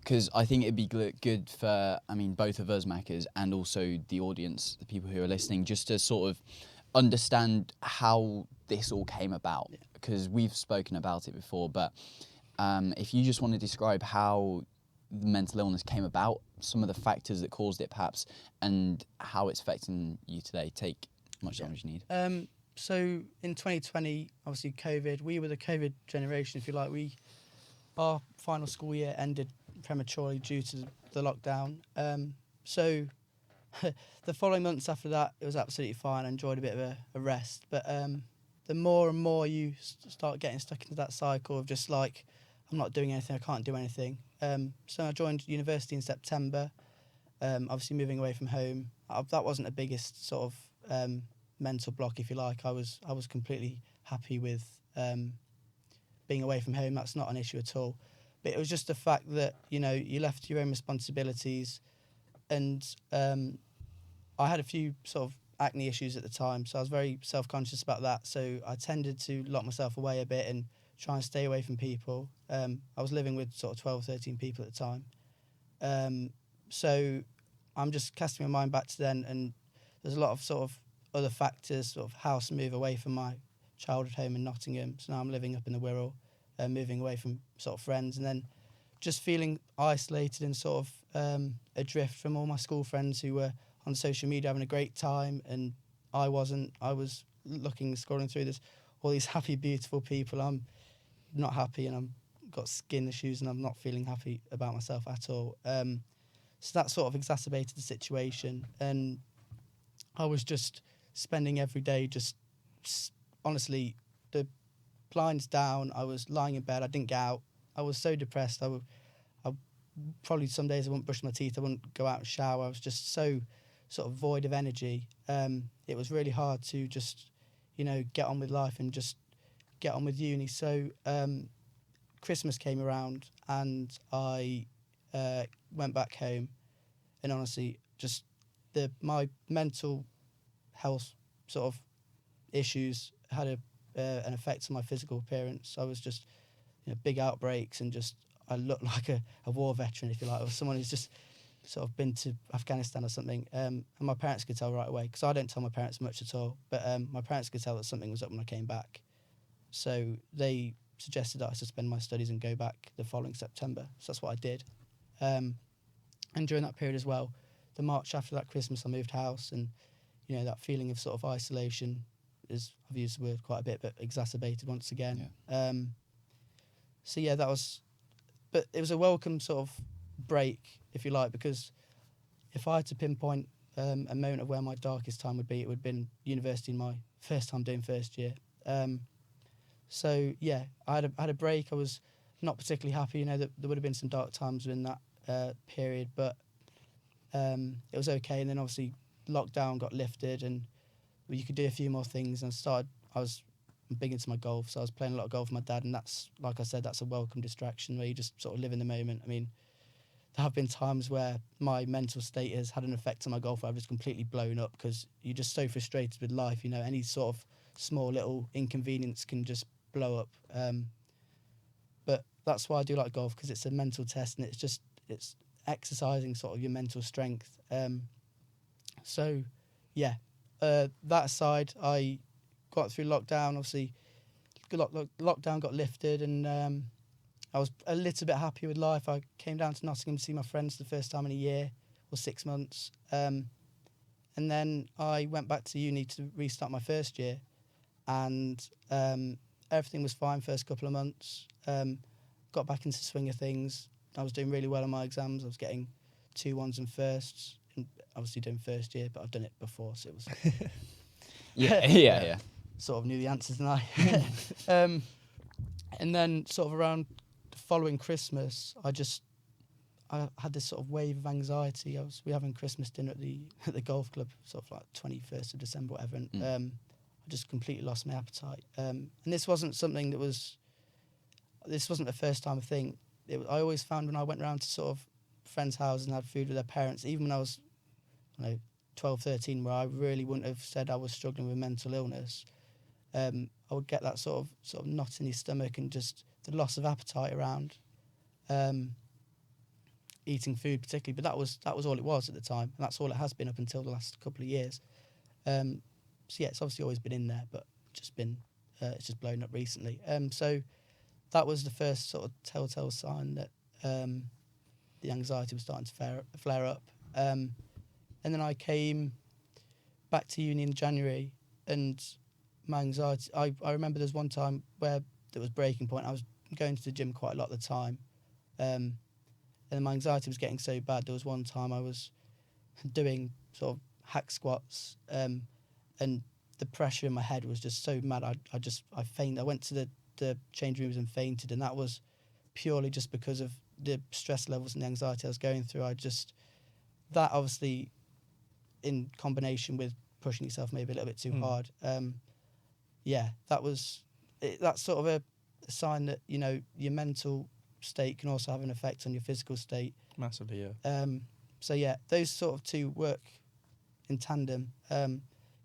because I think it'd be good for, I mean, both of us, Mackers, and also the audience, the people who are listening, just to sort of understand how this all came about, because we've spoken about it before, but if you just want to describe how the mental illness came about, some of the factors that caused it perhaps, and how it's affecting you today, take much time as you need. So in 2020, obviously COVID, we were the COVID generation, if you like. Our final school year ended prematurely due to the lockdown. So the following months after that, it was absolutely fine. I enjoyed a bit of a rest. But the more and more you start getting stuck into that cycle of just like, I'm not doing anything, I can't do anything. So I joined university in September, obviously moving away from home. That wasn't the biggest sort of mental block, if you like. I was completely happy with being away from home. That's not an issue at all. But it was just the fact that, you know, you left your own responsibilities, and I had a few sort of acne issues at the time, so I was very self-conscious about that. So I tended to lock myself away a bit and try and stay away from people. I was living with sort of 12, 13 people at the time. So I'm just casting my mind back to then, and there's a lot of sort of other factors, sort of house move away from my childhood home in Nottingham. So now I'm living up in the Wirral, moving away from sort of friends, and then just feeling isolated and sort of adrift from all my school friends who were on social media having a great time, and I wasn't. I was scrolling through all these happy, beautiful people. I'm not happy, and I'm got skin issues, and I'm not feeling happy about myself at all. So that sort of exacerbated the situation, and I was just spending every day just honestly, the blinds down. I was lying in bed. I didn't get out. I was so depressed. I probably some days I wouldn't brush my teeth. I wouldn't go out and shower. I was just so sort of void of energy. It was really hard to just, you know, get on with life and just get on with uni. So Christmas came around, and I went back home, and honestly, just my mental health sort of issues had an effect on my physical appearance. I was just, you know, big outbreaks, and just I looked like a war veteran, if you like, or someone who's just sort of been to Afghanistan or something. And my parents could tell right away, because I don't tell my parents much at all, but my parents could tell that something was up when I came back. So they suggested that I suspend my studies and go back the following September. So that's what I did. And during that period as well, the March after that Christmas, I moved house, and, you know, that feeling of sort of isolation is, I've used the word quite a bit, but exacerbated once again. Yeah. So yeah, that was, but it was a welcome sort of break, if you like, because if I had to pinpoint a moment of where my darkest time would be, it would have been university in my first time doing first year. So yeah, I had a break. I was not particularly happy. You know, there would have been some dark times in that period, but it was okay. And then obviously lockdown got lifted, and you could do a few more things. And I was big into my golf, so I was playing a lot of golf with my dad, and that's, like I said, that's a welcome distraction where you just sort of live in the moment. I mean, there have been times where my mental state has had an effect on my golf where I've just completely blown up, because you're just so frustrated with life. You know, any sort of small little inconvenience can just blow up. But that's why I do like golf, because it's a mental test, and it's exercising sort of your mental strength. So yeah, that aside, I got through lockdown. Obviously, lockdown got lifted, and I was a little bit happier with life. I came down to Nottingham to see my friends for the first time in a year or 6 months. And then I went back to uni to restart my first year, and everything was fine first couple of months. Got back into the swing of things. I was doing really well on my exams. I was getting 2-1s and firsts. And obviously doing first year, but I've done it before, so it was... yeah. Sort of knew the answers, didn't I? And then sort of around the following Christmas, I had this sort of wave of anxiety. We were having Christmas dinner at the golf club, sort of like 21st of December, whatever, and I just completely lost my appetite. And this wasn't the first time thing. I always found when I went around to sort of friends' houses and had food with their parents, even when I was, 12, 13, where I really wouldn't have said I was struggling with mental illness, I would get that sort of knot in your stomach and just the loss of appetite around. eating food particularly, but that was all it was at the time, and that's all it has been up until the last couple of years. So yeah, it's obviously always been in there, but it's just blown up recently. So that was the first sort of telltale sign that the anxiety was starting to flare up. And then I came back to uni in January, and my anxiety, I remember there's one time where there was breaking point. I was going to the gym quite a lot at the time, and my anxiety was getting so bad. There was one time I was doing sort of hack squats, and the pressure in my head was just so mad. I fainted. I went to the change rooms and fainted, and that was purely just because of the stress levels and the anxiety I was going through. That obviously, in combination with pushing yourself maybe a little bit too hard, that's sort of a sign that, you know, your mental state can also have an effect on your physical state. Massively, yeah. So yeah, those sort of two work in tandem. You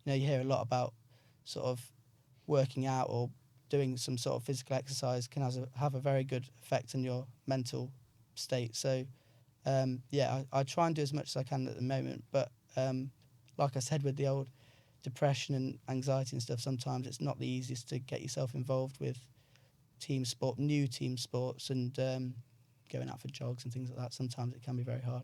know, you hear a lot about sort of working out or doing some sort of physical exercise can have a very good effect on your mental state. So I try and do as much as I can at the moment, but like I said, with the old depression and anxiety and stuff, sometimes it's not the easiest to get yourself involved with new team sports, and going out for jogs and things like that. Sometimes it can be very hard.